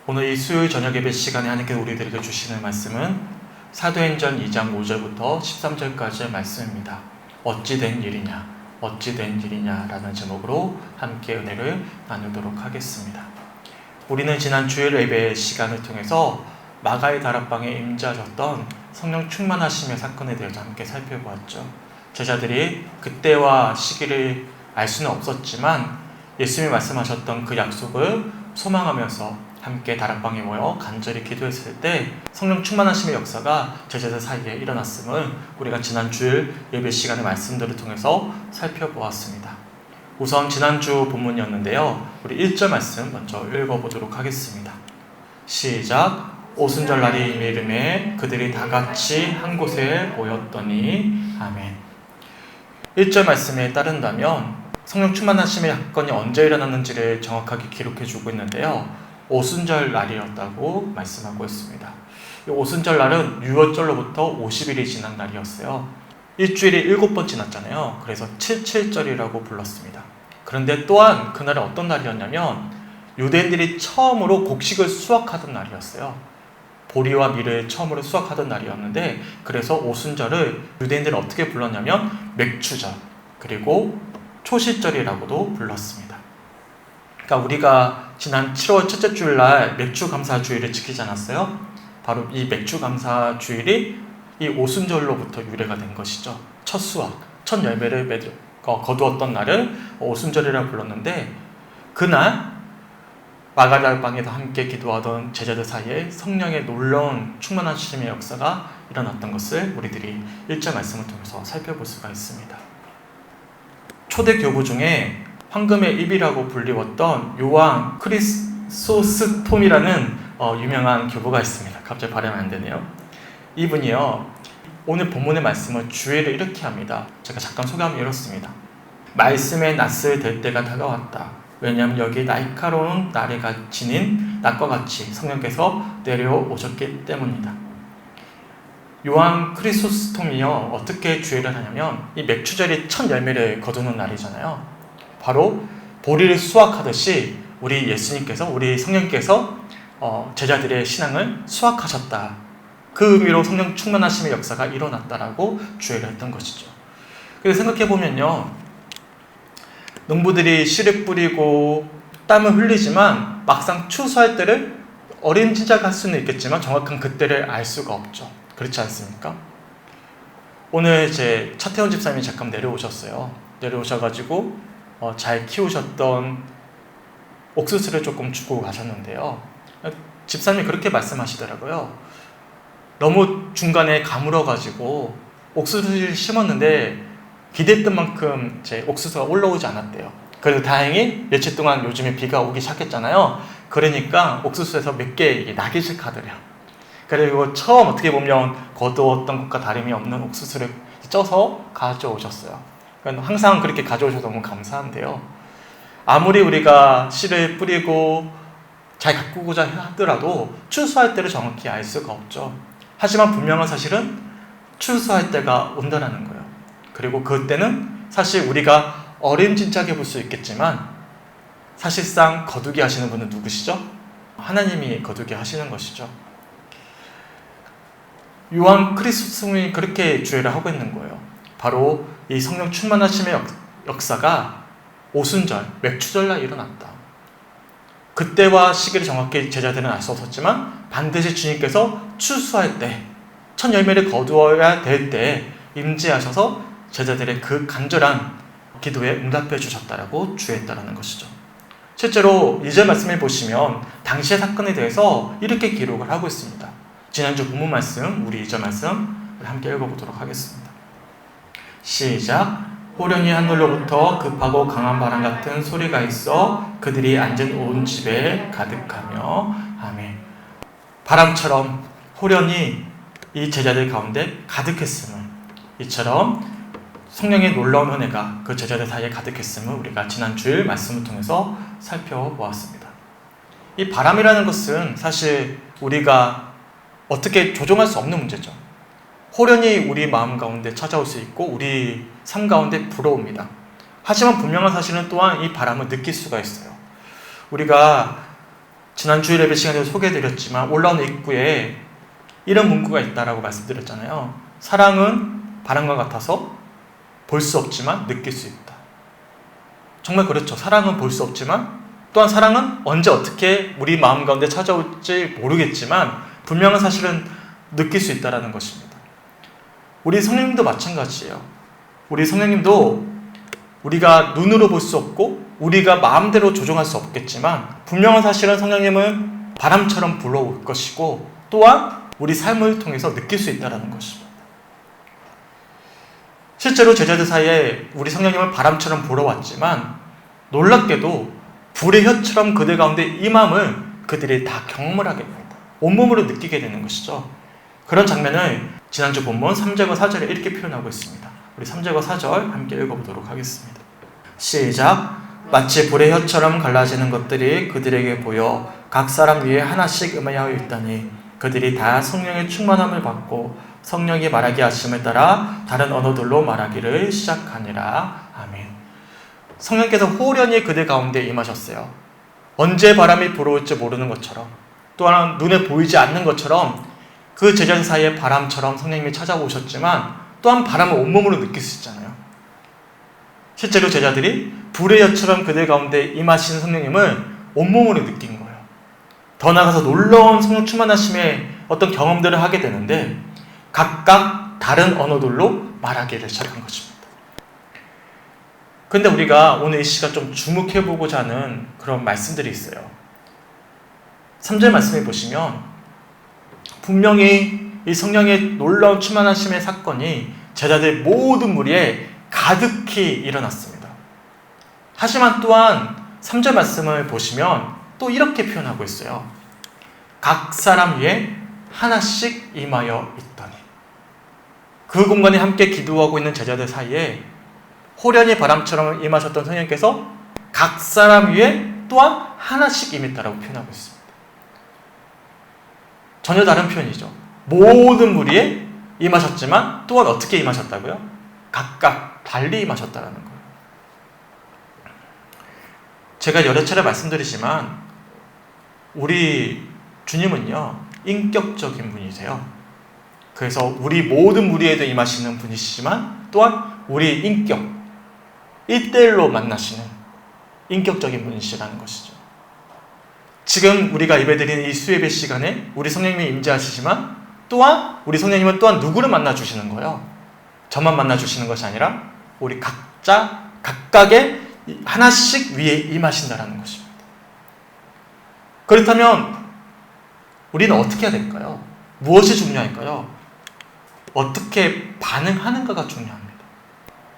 오늘 이 수요일 저녁 예배 시간에 하나님께서 우리들에게 주시는 말씀은 사도행전 2장 5절부터 13절까지의 말씀입니다. 어찌 된 일이냐, 어찌 된 일이냐 라는 제목으로 함께 은혜를 나누도록 하겠습니다. 우리는 지난 주일 예배 시간을 통해서 마가의 다락방에 임재하셨던 성령 충만하심의 사건에 대해서 함께 살펴보았죠. 제자들이 그때와 시기를 알 수는 없었지만 예수님이 말씀하셨던 그 약속을 소망하면서 함께 다락방에 모여 간절히 기도했을 때 성령 충만하심의 역사가 제자들 사이에 일어났음을 우리가 지난 주일 예배 시간의 말씀들을 통해서 살펴보았습니다. 우선 지난주 본문이었는데요. 우리 1절 말씀 먼저 읽어보도록 하겠습니다. 시작. 오순절 날이 이르매 그들이 다 같이 한 곳에 모였더니 아멘. 1절 말씀에 따른다면 성령 충만하심의 사건이 언제 일어났는지를 정확하게 기록해주고 있는데요. 오순절 날이었다고 말씀하고 있습니다. 이 오순절 날은 유월절로부터 50일이 지난 날이었어요. 일주일이 7번 지났잖아요. 그래서 77절이라고 불렀습니다. 그런데 또한 그날은 어떤 날이었냐면 유대인들이 처음으로 곡식을 수확하던 날이었어요. 보리와 밀을 처음으로 수확하던 날이었는데 그래서 오순절을 유대인들은 어떻게 불렀냐면 맥추절 그리고 초실절이라고도 불렀습니다. 그러니까 우리가 지난 7월 첫째 주일날 맥주감사주일을 지키지 않았어요? 바로 이 맥주감사주일이 이 오순절로부터 유래가 된 것이죠. 첫 수확, 첫 열매를 거두었던 날을 오순절이라고 불렀는데 그날 마가다락방에서 함께 기도하던 제자들 사이에 성령의 놀라운 충만하심의 역사가 일어났던 것을 우리들이 1절 말씀을 통해서 살펴볼 수가 있습니다. 초대 교부 중에 황금의 입이라고 불리웠던 요한 크리소스톰이라는 유명한 교부가 있습니다. 갑자기 발음이 안 되네요. 이분이요, 오늘 본문의 말씀을 주의를 이렇게 합니다. 제가 잠깐 소개하면 이렇습니다. 말씀의 낯을 댈 때가 다가왔다. 왜냐하면 여기 날카로운 나래가 지닌 낫과 같이 성령께서 내려오셨기 때문이다. 요한 크리소스톰이요, 어떻게 주의를 하냐면 이 맥추절이 첫 열매를 거두는 날이잖아요. 바로 보리를 수확하듯이 우리 예수님께서, 우리 성령께서 제자들의 신앙을 수확하셨다. 그 의미로 성령 충만하심의 역사가 일어났다라고 주의를 했던 것이죠. 그래서 생각해보면요, 농부들이 씨를 뿌리고 땀을 흘리지만 막상 추수할 때를 어림짐작할 수는 있겠지만 정확한 그때를 알 수가 없죠. 그렇지 않습니까? 오늘 제 차태원 집사님이 잠깐 내려오셨어요. 내려오셔가지고 잘 키우셨던 옥수수를 조금 주고 가셨는데요. 집사님이 그렇게 말씀하시더라고요. 너무 중간에 가물어가지고 옥수수를 심었는데 기대했던 만큼 제 옥수수가 올라오지 않았대요. 그래도 다행히 며칠 동안 요즘에 비가 오기 시작했잖아요. 그러니까 옥수수에서 몇 개 나기 시작하더래요. 그리고 처음 어떻게 보면 거두었던 것과 다름이 없는 옥수수를 쪄서 가져오셨어요. 항상 그렇게 가져오셔서 너무 감사한데요. 아무리 우리가 씨를 뿌리고 잘 가꾸고자 하더라도 추수할 때를 정확히 알 수가 없죠. 하지만 분명한 사실은 추수할 때가 온다는 거예요. 그리고 그때는 사실 우리가 어림짐작해 볼 수 있겠지만 사실상 거두게 하시는 분은 누구시죠? 하나님이 거두게 하시는 것이죠. 요한 크리스토스님이 그렇게 주의를 하고 있는 거예요. 바로 이 성령 충만하심의 역사가 오순절, 맥추절날 일어났다. 그때와 시기를 정확히 제자들은 알 수 없었지만 반드시 주님께서 추수할 때, 첫 열매를 거두어야 될 때 임재하셔서 제자들의 그 간절한 기도에 응답해 주셨다라고 주의했다라는 것이죠. 실제로 2절 말씀을 보시면 당시의 사건에 대해서 이렇게 기록을 하고 있습니다. 지난주 본문 말씀, 우리 2절 말씀 함께 읽어보도록 하겠습니다. 시작. 호련히 하늘로부터 급하고 강한 바람 같은 소리가 있어 그들이 앉은 온 집에 가득하며 아멘. 바람처럼 호련히 이 제자들 가운데 가득했음을, 이처럼 성령의 놀라운 은혜가 그 제자들 사이에 가득했음을 우리가 지난 주일 말씀을 통해서 살펴보았습니다. 이 바람이라는 것은 사실 우리가 어떻게 조종할 수 없는 문제죠. 호련히 우리 마음 가운데 찾아올 수 있고 우리 삶 가운데 불어옵니다. 하지만 분명한 사실은 또한 이 바람을 느낄 수가 있어요. 우리가 지난 주일 예배 시간에도 소개해드렸지만 올라온 입구에 이런 문구가 있다라고 말씀드렸잖아요. 사랑은 바람과 같아서 볼 수 없지만 느낄 수 있다. 정말 그렇죠. 사랑은 볼 수 없지만 또한 사랑은 언제 어떻게 우리 마음 가운데 찾아올지 모르겠지만 분명한 사실은 느낄 수 있다는 것입니다. 우리 성령님도 마찬가지예요. 우리 성령님도 우리가 눈으로 볼 수 없고 우리가 마음대로 조종할 수 없겠지만 분명한 사실은 성령님은 바람처럼 불어올 것이고 또한 우리 삶을 통해서 느낄 수 있다는 것입니다. 실제로 제자들 사이에 우리 성령님은 바람처럼 불어왔지만 놀랍게도 불의 혀처럼 그들 가운데 임함을 그들이 다 경험을 하게 됩니다. 온몸으로 느끼게 되는 것이죠. 그런 장면을 지난주 본문 3절과 4절에 이렇게 표현하고 있습니다. 우리 3절과 4절 함께 읽어보도록 하겠습니다. 시작. 마치 불의 혀처럼 갈라지는 것들이 그들에게 보여 각 사람 위에 하나씩 임하여 있다니 그들이 다 성령의 충만함을 받고 성령이 말하게 하심을 따라 다른 언어들로 말하기를 시작하니라. 아멘. 성령께서 호련히 그들 가운데 임하셨어요. 언제 바람이 불어올지 모르는 것처럼 또한 눈에 보이지 않는 것처럼 그 제자들 사이에 바람처럼 성령님이 찾아오셨지만 또한 바람을 온몸으로 느낄 수 있잖아요. 실제로 제자들이 불의 혀처럼 그들 가운데 임하시는 성령님을 온몸으로 느낀 거예요. 더 나아가서 놀라운 성령 충만하심의 어떤 경험들을 하게 되는데 각각 다른 언어들로 말하기를 시작한 것입니다. 근데 우리가 오늘 이 시간 좀 주목해보고자 하는 그런 말씀들이 있어요. 3절 말씀해 보시면 분명히 이 성령의 놀라운 충만하심의 사건이 제자들 모든 무리에 가득히 일어났습니다. 하지만 또한 3절 말씀을 보시면 또 이렇게 표현하고 있어요. 각 사람 위에 하나씩 임하여 있더니 그 공간에 함께 기도하고 있는 제자들 사이에 호련히 바람처럼 임하셨던 성령께서 각 사람 위에 또한 하나씩 임했다라고 표현하고 있습니다. 전혀 다른 표현이죠. 모든 무리에 임하셨지만 또한 어떻게 임하셨다고요? 각각 달리 임하셨다는 거예요. 제가 여러 차례 말씀드리지만 우리 주님은요 인격적인 분이세요. 그래서 우리 모든 무리에도 임하시는 분이시지만 또한 우리 인격 1대1로 만나시는 인격적인 분이시라는 것이죠. 지금 우리가 예배드리는 이 수예배 시간에 우리 성령님이 임재하시지만 또한 우리 성령님은 또한 누구를 만나주시는 거예요? 저만 만나주시는 것이 아니라 우리 각자 각각의 하나씩 위에 임하신다는 것입니다. 그렇다면 우리는 어떻게 해야 될까요? 무엇이 중요할까요? 어떻게 반응하는가가 중요합니다.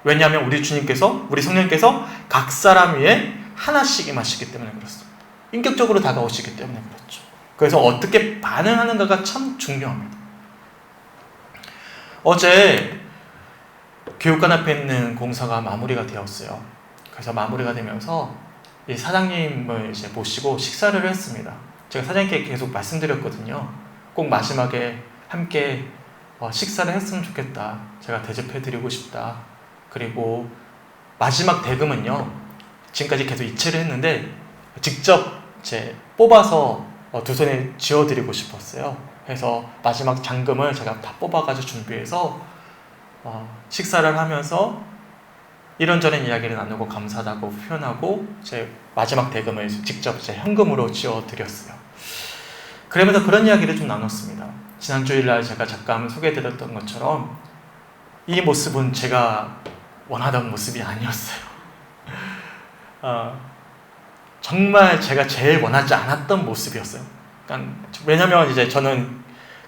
왜냐하면 우리 주님께서 우리 성령께서 각 사람 위에 하나씩 임하시기 때문에 그렇습니다. 인격적으로 다가오시기 때문에 그렇죠. 그래서 어떻게 반응하는가가 참 중요합니다. 어제 교육관 앞에 있는 공사가 마무리가 되었어요. 그래서 마무리가 되면서 이 사장님을 이제 모시고 식사를 했습니다. 제가 사장님께 계속 말씀드렸거든요. 꼭 마지막에 함께 식사를 했으면 좋겠다. 제가 대접해드리고 싶다. 그리고 마지막 대금은요. 지금까지 계속 이체를 했는데 직접 뽑아서 두 손에 쥐어드리고 싶었어요. 그래서 마지막 잔금을 제가 다 뽑아가지고 준비해서 식사를 하면서 이런저런 이야기를 나누고 감사하다고 표현하고 제 마지막 대금을 직접 제 현금으로 쥐어드렸어요. 그러면서 그런 이야기를 좀 나눴습니다. 지난 주일날 제가 잠깐 소개해드렸던 것처럼 이 모습은 제가 원하던 모습이 아니었어요. 정말 제가 제일 원하지 않았던 모습이었어요. 그러니까 왜냐면 이제 저는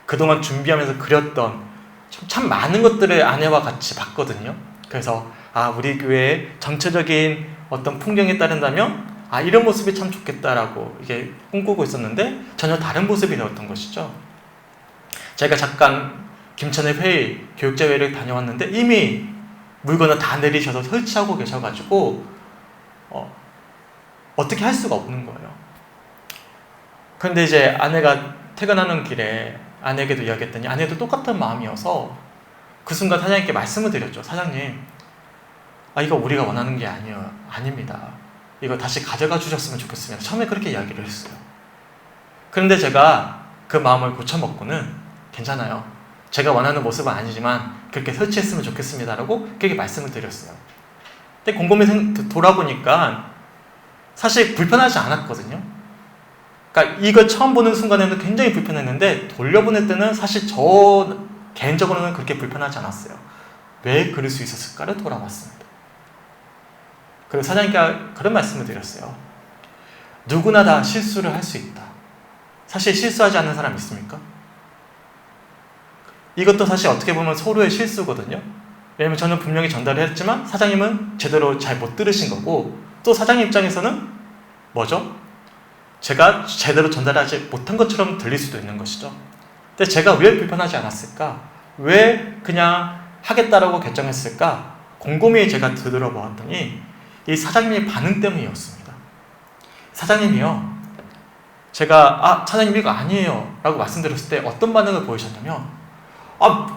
그동안 준비하면서 그렸던 참 많은 것들을 아내와 같이 봤거든요. 그래서 우리 교회의 전체적인 어떤 풍경에 따른다면 이런 모습이 참 좋겠다라고 이게 꿈꾸고 있었는데 전혀 다른 모습이 되었던 것이죠. 제가 잠깐 김천의 회의, 교육자회의를 다녀왔는데 이미 물건을 다 내리셔서 설치하고 계셔가지고 어떻게 할 수가 없는 거예요. 그런데 이제 아내가 퇴근하는 길에 아내에게도 이야기했더니 아내도 똑같은 마음이어서 그 순간 사장님께 말씀을 드렸죠. 사장님, 이거 우리가 원하는 게 아닙니다. 이거 다시 가져가 주셨으면 좋겠습니다. 처음에 그렇게 이야기를 했어요. 그런데 제가 그 마음을 고쳐먹고는 괜찮아요. 제가 원하는 모습은 아니지만 그렇게 설치했으면 좋겠습니다라고 그렇게 말씀을 드렸어요. 근데 곰곰이 돌아보니까 사실 불편하지 않았거든요. 그러니까 이걸 처음 보는 순간에는 굉장히 불편했는데 돌려보낼 때는 사실 저 개인적으로는 그렇게 불편하지 않았어요. 왜 그럴 수 있었을까를 돌아봤습니다. 그리고 사장님께 그런 말씀을 드렸어요. 누구나 다 실수를 할 수 있다. 사실 실수하지 않는 사람 있습니까? 이것도 사실 어떻게 보면 서로의 실수거든요. 왜냐면 저는 분명히 전달을 했지만 사장님은 제대로 잘 못 들으신 거고, 또 사장님 입장에서는 뭐죠? 제가 제대로 전달하지 못한 것처럼 들릴 수도 있는 것이죠. 근데 제가 왜 불편하지 않았을까? 왜 그냥 하겠다라고 결정했을까? 곰곰이 제가 되돌아보았더니 이 사장님의 반응 때문이었습니다. 사장님이요, 제가 사장님 이거 아니에요 라고 말씀드렸을 때 어떤 반응을 보이셨냐면,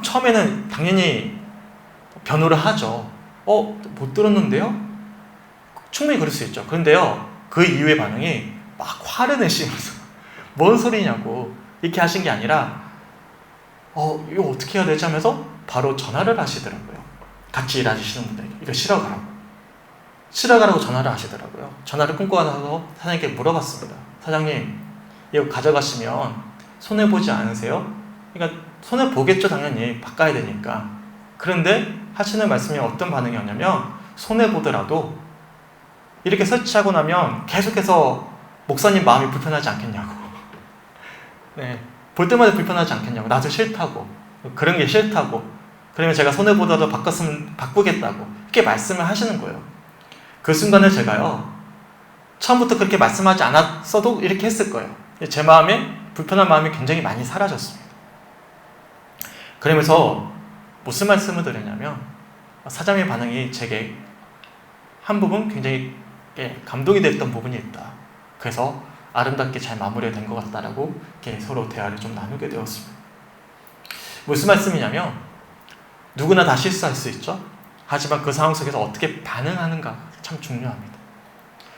처음에는 당연히 변호를 하죠. 못 들었는데요? 충분히 그럴 수 있죠. 그런데요, 그 이후의 반응이 막 화를 내시면서 뭔 소리냐고 이렇게 하신 게 아니라 이거 어떻게 해야 되지 하면서 바로 전화를 하시더라고요. 같이 일하시는 분들에게 이거 쉬러 가라고 전화를 하시더라고요. 전화를 끊고 나서 사장님께 물어봤습니다. 사장님, 이거 가져가시면 손해보지 않으세요? 그러니까 손해보겠죠, 당연히 바꿔야 되니까. 그런데 하시는 말씀이 어떤 반응이었냐면, 손해보더라도 이렇게 설치하고 나면 계속해서 목사님 마음이 불편하지 않겠냐고. 네, 볼 때마다 불편하지 않겠냐고. 나도 싫다고. 그런 게 싫다고. 그러면 제가 손해보더라도 바꾸겠다고. 이렇게 말씀을 하시는 거예요. 그 순간에 제가요, 처음부터 그렇게 말씀하지 않았어도 이렇게 했을 거예요. 제 마음에 불편한 마음이 굉장히 많이 사라졌습니다. 그러면서 무슨 말씀을 드렸냐면, 사장님의 반응이 제게 한 부분 굉장히 감동이 됐던 부분이 있다. 그래서 아름답게 잘 마무리가 된 것 같다라고 이렇게 서로 대화를 좀 나누게 되었습니다. 무슨 말씀이냐면, 누구나 다 실수할 수 있죠. 하지만 그 상황 속에서 어떻게 반응하는가 참 중요합니다.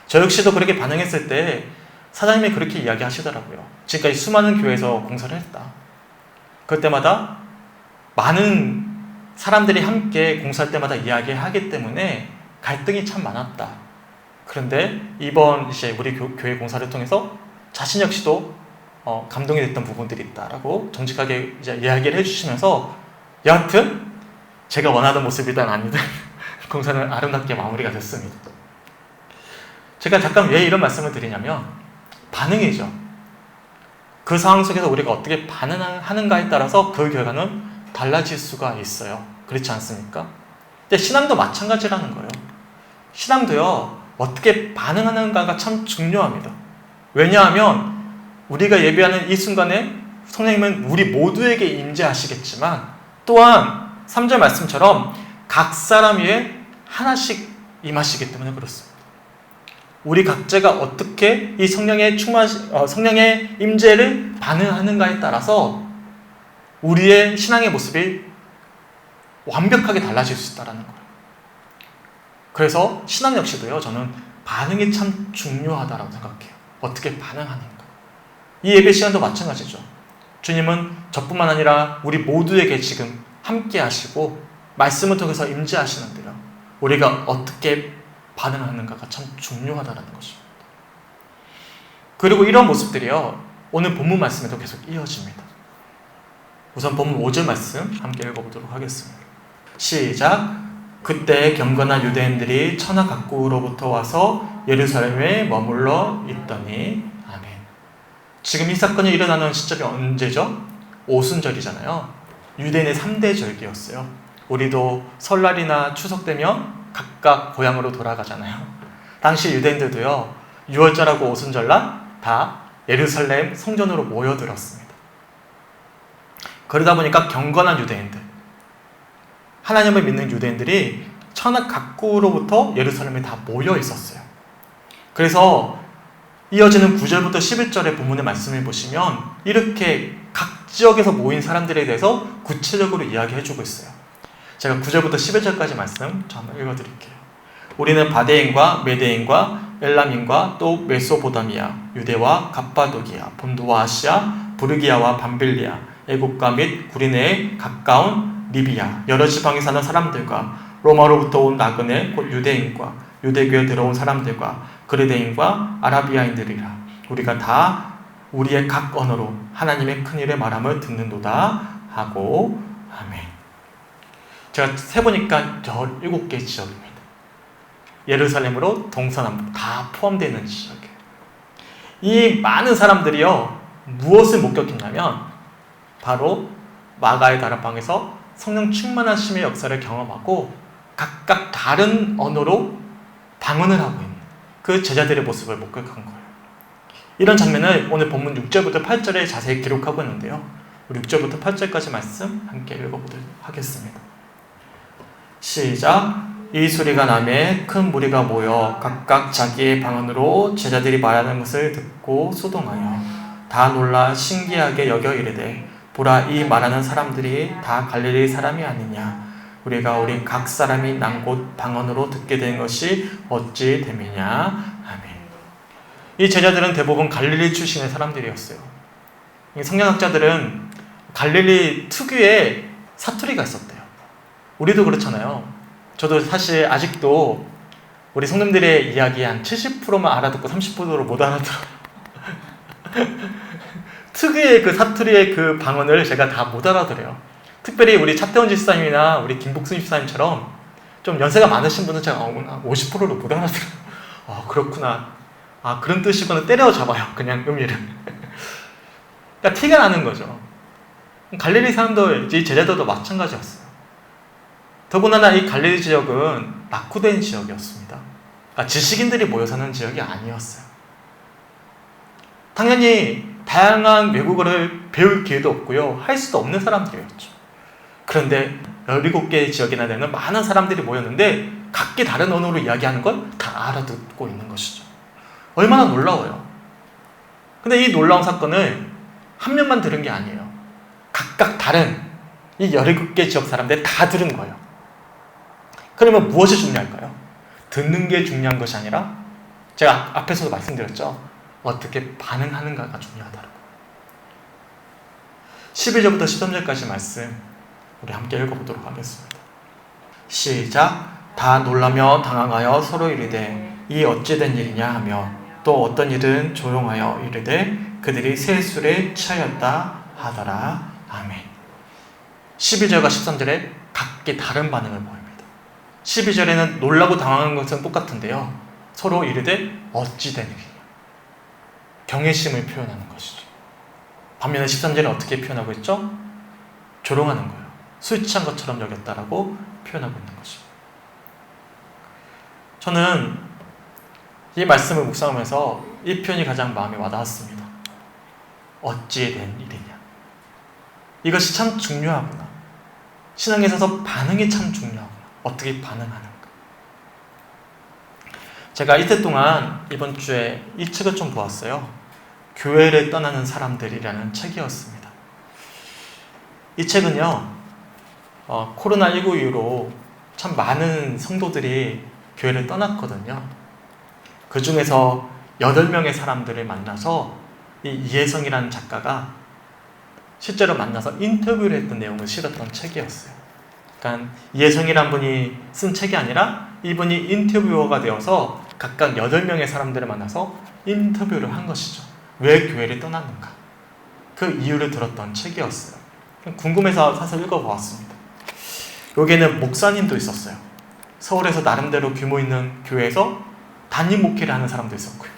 저 역시도 그렇게 반응했을 때 사장님이 그렇게 이야기하시더라고요. 지금까지 수많은 교회에서 공사를 했다. 그때마다 많은 사람들이 함께 공사할 때마다 이야기하기 때문에 갈등이 참 많았다. 그런데 이번 이제 우리 교회 공사를 통해서 자신 역시도 감동이 됐던 부분들이 있다라고 정직하게 이제 이야기를 해주시면서, 여하튼 제가 원하던 모습이든 아니든 공사는 아름답게 마무리가 됐습니다. 제가 잠깐 왜 이런 말씀을 드리냐면, 반응이죠. 그 상황 속에서 우리가 어떻게 반응하는가에 따라서 그 결과는 달라질 수가 있어요. 그렇지 않습니까? 근데 신앙도 마찬가지라는 거예요. 신앙도요, 어떻게 반응하는가가 참 중요합니다. 왜냐하면 우리가 예배하는 이 순간에 성령님은 우리 모두에게 임재하시겠지만, 또한 3절 말씀처럼 각 사람 위에 하나씩 임하시기 때문에 그렇습니다. 우리 각자가 어떻게 이 성령의 성령의 임재를 반응하는가에 따라서 우리의 신앙의 모습이 완벽하게 달라질 수 있다는 거예요. 그래서 신앙 역시도요, 저는 반응이 참 중요하다고 생각해요. 어떻게 반응하는가. 이 예배 시간도 마찬가지죠. 주님은 저뿐만 아니라 우리 모두에게 지금 함께 하시고 말씀을 통해서 임재하시는데요, 우리가 어떻게 반응하는가가 참 중요하다는 것입니다. 그리고 이런 모습들이요, 오늘 본문 말씀에도 계속 이어집니다. 우선 본문 5절 말씀 함께 읽어보도록 하겠습니다. 시작. 그때 경건한 유대인들이 천하 각국으로부터 와서 예루살렘에 머물러 있더니. 아멘. 지금 이 사건이 일어나는 시점이 언제죠? 오순절이잖아요. 유대인의 3대 절기였어요. 우리도 설날이나 추석 되면 각각 고향으로 돌아가잖아요. 당시 유대인들도요, 6월절하고 오순절날 다 예루살렘 성전으로 모여들었습니다. 그러다 보니까 경건한 유대인들, 하나님을 믿는 유대인들이 천하 각국으로부터 예루살렘에 다 모여 있었어요. 그래서 이어지는 9절부터 11절의 본문의 말씀을 보시면 이렇게 각 지역에서 모인 사람들에 대해서 구체적으로 이야기해주고 있어요. 제가 9절부터 11절까지 말씀 한번 읽어드릴게요. 우리는 바데인과 메데인과 엘람인과 또 메소보다미아, 유대와 갑바도기아, 본도와 아시아, 부르기아와 밤빌리아, 애국가 및 구리네에 가까운 리비아, 여러 지방에 사는 사람들과 로마로부터 온 나그네 곧 유대인과 유대교에 들어온 사람들과 그리대인과 아라비아인들이라. 우리가 다 우리의 각 언어로 하나님의 큰일의 말함을 듣는도다 하고 아멘. 제가 세보니까 17개 지역입니다. 예루살렘으로 동서남북 다 포함되어 있는 지역이에요. 이 많은 사람들이요, 무엇을 목격했냐면 바로 마가의 다락방에서 성령 충만하심의 역사를 경험하고 각각 다른 언어로 방언을 하고 있는 그 제자들의 모습을 목격한 거예요. 이런 장면을 오늘 본문 6절부터 8절에 자세히 기록하고 있는데요. 우리 6절부터 8절까지 말씀 함께 읽어보도록 하겠습니다. 시작. 이 소리가 나매 큰 무리가 모여 각각 자기의 방언으로 제자들이 말하는 것을 듣고 소동하여 다 놀라 신기하게 여겨 이르되, 보라, 이 말하는 사람들이 다 갈릴리 사람이 아니냐? 우리가 우리 각 사람이 난 곳 방언으로 듣게 된 것이 어찌 됨이냐? 아멘. 이 제자들은 대부분 갈릴리 출신의 사람들이었어요. 성경학자들은 갈릴리 특유의 사투리가 있었대요. 우리도 그렇잖아요. 저도 사실 아직도 우리 성도님들의 이야기 한 70%만 알아듣고 30%를 못 알아들어요. 특유의 그 사투리의 그 방언을 제가 다 못 알아들어요. 특별히 우리 차태원 집사님이나 우리 김복순 집사님처럼 좀 연세가 많으신 분은 제가 50%를 못 알아들어요. 그렇구나. 그런 뜻이구나. 때려잡아요. 그냥 의미를. 그러니까 티가 나는 거죠. 갈릴리 사람들, 이 제자들도 마찬가지였어요. 더군다나 이 갈릴리 지역은 낙후된 지역이었습니다. 그러니까 지식인들이 모여 사는 지역이 아니었어요. 당연히 다양한 외국어를 배울 기회도 없고요, 할 수도 없는 사람들이었죠. 그런데 17개의 지역이나 되는 많은 사람들이 모였는데 각기 다른 언어로 이야기하는 걸 다 알아듣고 있는 것이죠. 얼마나 놀라워요. 근데 이 놀라운 사건을 한 명만 들은 게 아니에요. 각각 다른 이 17개 지역 사람들이 다 들은 거예요. 그러면 무엇이 중요할까요? 듣는 게 중요한 것이 아니라 제가 앞에서도 말씀드렸죠. 어떻게 반응하는가가 중요하다고. 11절부터 13절까지 말씀 우리 함께 읽어보도록 하겠습니다. 시작. 다 놀라며 당황하여 서로 이르되 이 어찌 된 일이냐 하며 또 어떤 일은 조용하여 이르되 그들이 새 술에 취하였다 하더라. 아멘. 12절과 13절에 각기 다른 반응을 보입니다. 12절에는 놀라고 당황한 것은 똑같은데요, 서로 이르되 어찌 된 일이냐, 경외심을 표현하는 것이죠. 반면에 13절은 어떻게 표현하고 있죠? 조롱하는 거예요. 술 취한 것처럼 여겼다라고 표현하고 있는 것이죠. 저는 이 말씀을 묵상하면서 이 표현이 가장 마음에 와닿았습니다. 어찌 된 일이냐. 이것이 참 중요하구나. 신앙에 있어서 반응이 참 중요하구나. 어떻게 반응하는가. 제가 이틀 동안 이번 주에 이 책을 좀 보았어요. 교회를 떠나는 사람들이라는 책이었습니다. 이 책은요, 코로나19 이후로 참 많은 성도들이 교회를 떠났거든요. 그 중에서 8명의 사람들을 만나서 이 이혜성이라는 작가가 실제로 만나서 인터뷰를 했던 내용을 실었던 책이었어요. 그러니까 이혜성이라는 분이 쓴 책이 아니라 이분이 인터뷰어가 되어서 각각 8명의 사람들을 만나서 인터뷰를 한 것이죠. 왜 교회를 떠났는가, 그 이유를 들었던 책이었어요. 궁금해서 사서 읽어보았습니다. 여기에는 목사님도 있었어요. 서울에서 나름대로 규모 있는 교회에서 담임 목회를 하는 사람도 있었고요,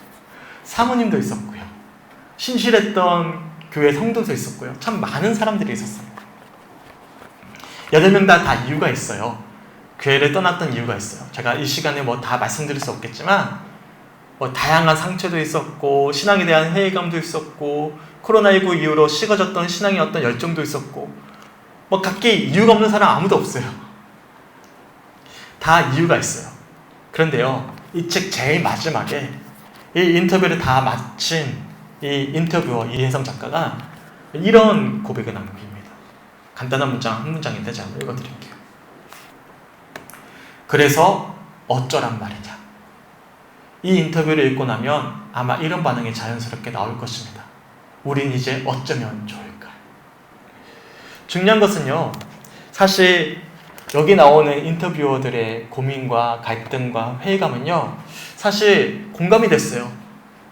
사모님도 있었고요, 신실했던 교회 성도도 있었고요. 참 많은 사람들이 있었어요. 8명 다 이유가 있어요. 교회를 떠났던 이유가 있어요. 제가 이 시간에 다 말씀드릴 수 없겠지만 다양한 상처도 있었고, 신앙에 대한 회의감도 있었고, 코로나19 이후로 식어졌던 신앙의 어떤 열정도 있었고, 각기 이유가 없는 사람 아무도 없어요. 다 이유가 있어요. 그런데요, 이 책 제일 마지막에 이 인터뷰를 다 마친 이 인터뷰어 이혜성 작가가 이런 고백을 남깁니다. 간단한 문장 한 문장인데 제가 한번 읽어드릴게요. 그래서 어쩌란 말이냐. 이 인터뷰를 읽고 나면 아마 이런 반응이 자연스럽게 나올 것입니다. 우린 이제 어쩌면 좋을까? 중요한 것은요, 사실 여기 나오는 인터뷰어들의 고민과 갈등과 회의감은요, 사실 공감이 됐어요.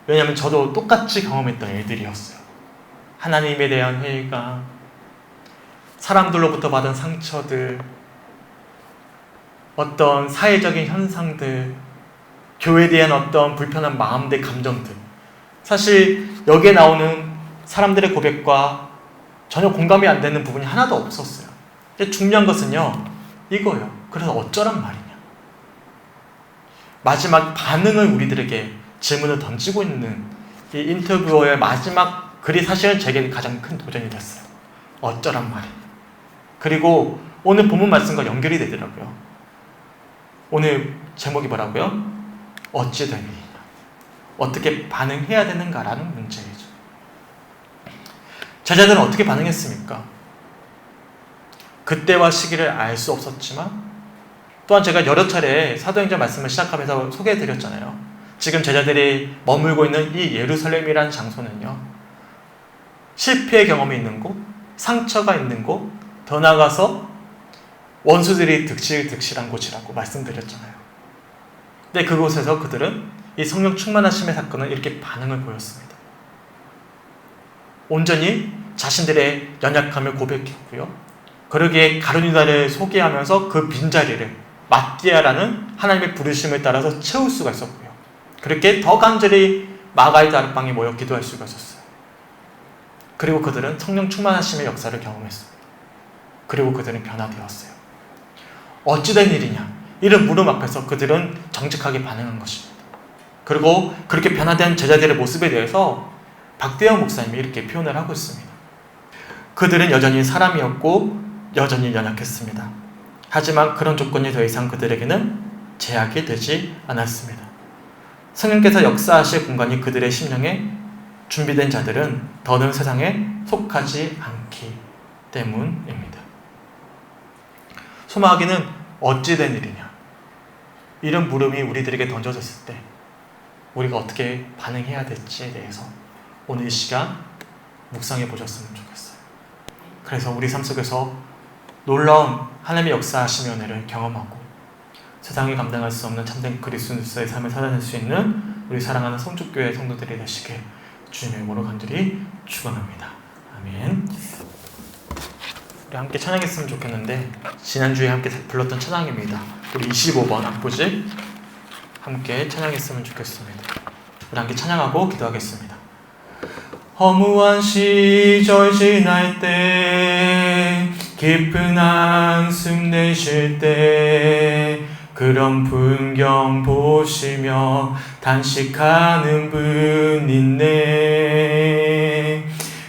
왜냐하면 저도 똑같이 경험했던 일들이었어요. 하나님에 대한 회의감, 사람들로부터 받은 상처들, 어떤 사회적인 현상들, 교회에 대한 어떤 불편한 마음들, 감정들, 사실 여기에 나오는 사람들의 고백과 전혀 공감이 안 되는 부분이 하나도 없었어요. 근데 중요한 것은요, 이거예요. 그래서 어쩌란 말이냐. 마지막 반응을 우리들에게 질문을 던지고 있는 이 인터뷰어의 마지막 글이 사실은 제게 가장 큰 도전이 됐어요. 어쩌란 말이냐. 그리고 오늘 본문 말씀과 연결이 되더라고요. 오늘 제목이 뭐라고요? 어찌 된 일이냐. 어떻게 반응해야 되는가라는 문제이죠. 제자들은 어떻게 반응했습니까? 그때와 시기를 알 수 없었지만, 또한 제가 여러 차례 사도행전 말씀을 시작하면서 소개해드렸잖아요. 지금 제자들이 머물고 있는 이 예루살렘이라는 장소는요, 실패의 경험이 있는 곳, 상처가 있는 곳, 더 나아가서 원수들이 득실득실한 곳이라고 말씀드렸잖아요. 근데 그곳에서 그들은 이 성령 충만하심의 사건을 이렇게 반응을 보였습니다. 온전히 자신들의 연약함을 고백했고요. 그러기에 가룟유다를 소개하면서 그 빈자리를 마띠아라는 하나님의 부르심을 따라서 채울 수가 있었고요. 그렇게 더 간절히 마가의 다락방에 모여 기도할 수가 있었어요. 그리고 그들은 성령 충만하심의 역사를 경험했습니다. 그리고 그들은 변화되었어요. 어찌된 일이냐? 이런 물음 앞에서 그들은 정직하게 반응한 것입니다. 그리고 그렇게 변화된 제자들의 모습에 대해서 박대영 목사님이 이렇게 표현을 하고 있습니다. 그들은 여전히 사람이었고 여전히 연약했습니다. 하지만 그런 조건이 더 이상 그들에게는 제약이 되지 않았습니다. 성령께서 역사하실 공간이 그들의 심령에 준비된 자들은 더는 세상에 속하지 않기 때문입니다. 소망하기는 어찌된 일이냐? 이런 물음이 우리들에게 던져졌을 때 우리가 어떻게 반응해야 될지에 대해서 오늘 이 시간 묵상해 보셨으면 좋겠어요. 그래서 우리 삶 속에서 놀라운 하나님의 역사하심의 은혜를 경험하고 세상이 감당할 수 없는 참된 그리스도인의 삶을 살아낼 수 있는 우리 사랑하는 성축교회 성도들이 되시길 주님의 이름으로 간절히 축원합니다. 아멘. 우리 함께 찬양했으면 좋겠는데 지난주에 함께 불렀던 찬양입니다. 우리 25번 악보집 함께 찬양했으면 좋겠습니다. 우리 함께 찬양하고 기도하겠습니다. 허무한 시절 지날 때 깊은 한숨 내쉴 때 그런 풍경 보시며 단식하는 분 있네.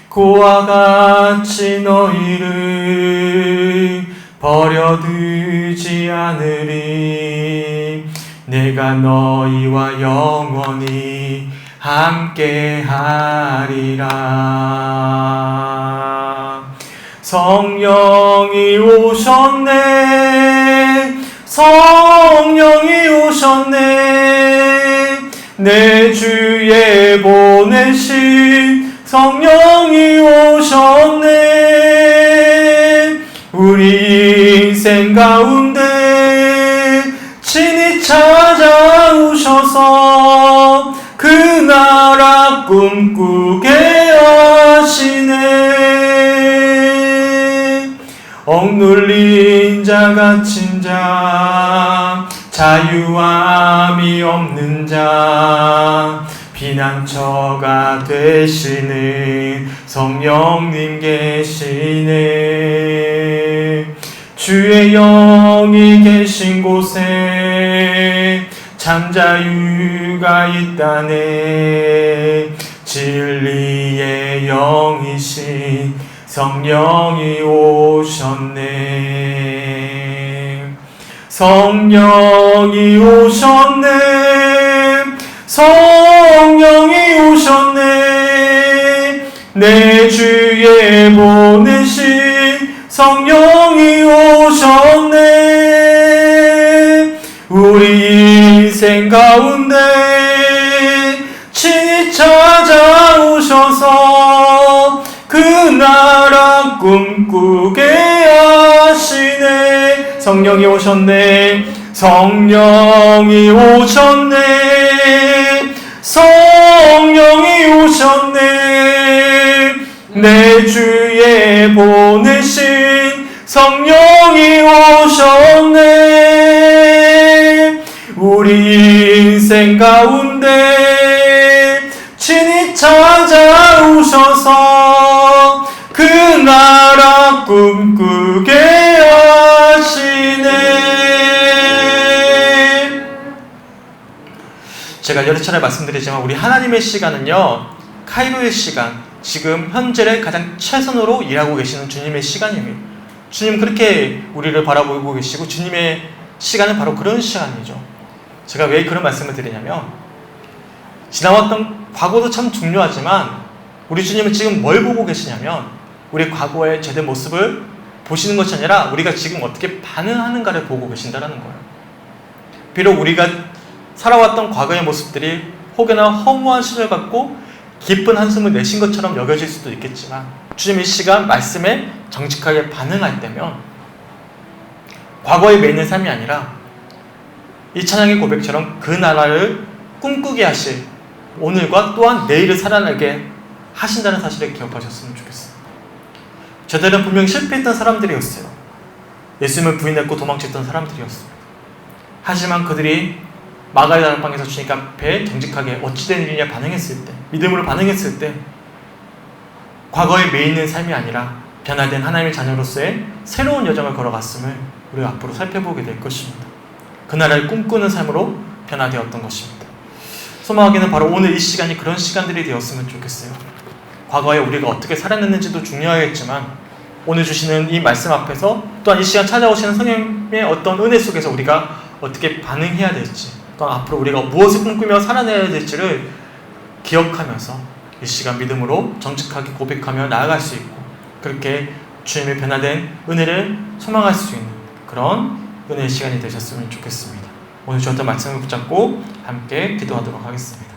고와 같이 너희를 버려두지 않으리. 내가 너희와 영원히 함께하리라. 성령이 오셨네. 성령이 오셨네. 내 주에 보내신 성령이 오셨네. 우리 인생 가운데 친히 찾아오셔서 그 나라 꿈꾸게 하시네. 억눌린 자 갇힌 자 자유함이 없는 자 피난처가 되시는 성령님 계시네. 주의 영이 계신 곳에 참 자유가 있다네. 진리의 영이신 성령이 오셨네. 성령이 오셨네. 성령이 오셨네. 내 주에 보내신 성령이 오셨네. 우리 인생 가운데 친히 찾아오셔서 그 나라 꿈꾸게 하시네. 성령이 오셨네. 성령이 오셨네. 성령이 오셨네. 내 주에 보내신 성령이 오셨네. 우리 인생 가운데 친히 찾아오셔서 그 나라 꿈꾸게 하시네. 제가 여러 차례 말씀드리지만 우리 하나님의 시간은요, 카이로의 시간, 지금 현재를 가장 최선으로 일하고 계시는 주님의 시간입니다. 주님 그렇게 우리를 바라보고 계시고 주님의 시간은 바로 그런 시간이죠. 제가 왜 그런 말씀을 드리냐면, 지나왔던 과거도 참 중요하지만 우리 주님은 지금 뭘 보고 계시냐면 우리 과거의 죄된 모습을 보시는 것이 아니라 우리가 지금 어떻게 반응하는가를 보고 계신다는 거예요. 비록 우리가 살아왔던 과거의 모습들이 혹여나 허무한 시절 같고 깊은 한숨을 내신 것처럼 여겨질 수도 있겠지만 주님 이 시간 말씀에 정직하게 반응할 때면 과거에 매이는 삶이 아니라 이 찬양의 고백처럼 그 나라를 꿈꾸게 하실 오늘과 또한 내일을 살아나게 하신다는 사실을 기억하셨으면 좋겠어요. 저들은 분명히 실패했던 사람들이었어요. 예수님을 부인했고 도망쳤던 사람들이었습니다. 하지만 그들이 마가의 다락방에서 주님 앞에 정직하게 어찌된 일이냐 반응했을 때, 믿음으로 반응했을 때 과거에 매이는 삶이 아니라 변화된 하나님의 자녀로서의 새로운 여정을 걸어갔음을 우리가 앞으로 살펴보게 될 것입니다. 그 나라를 꿈꾸는 삶으로 변화되었던 것입니다. 소망하기는 바로 오늘 이 시간이 그런 시간들이 되었으면 좋겠어요. 과거에 우리가 어떻게 살아냈는지도 중요하겠지만 오늘 주시는 이 말씀 앞에서 또한 이 시간 찾아오시는 성령의 어떤 은혜 속에서 우리가 어떻게 반응해야 될지, 또한 앞으로 우리가 무엇을 꿈꾸며 살아내야 될지를 기억하면서 이 시간 믿음으로 정직하게 고백하며 나아갈 수 있고 그렇게 주님의 변화된 은혜를 소망할 수 있는 그런 은혜의 시간이 되셨으면 좋겠습니다. 오늘 주었던 말씀을 붙잡고 함께 기도하도록 하겠습니다.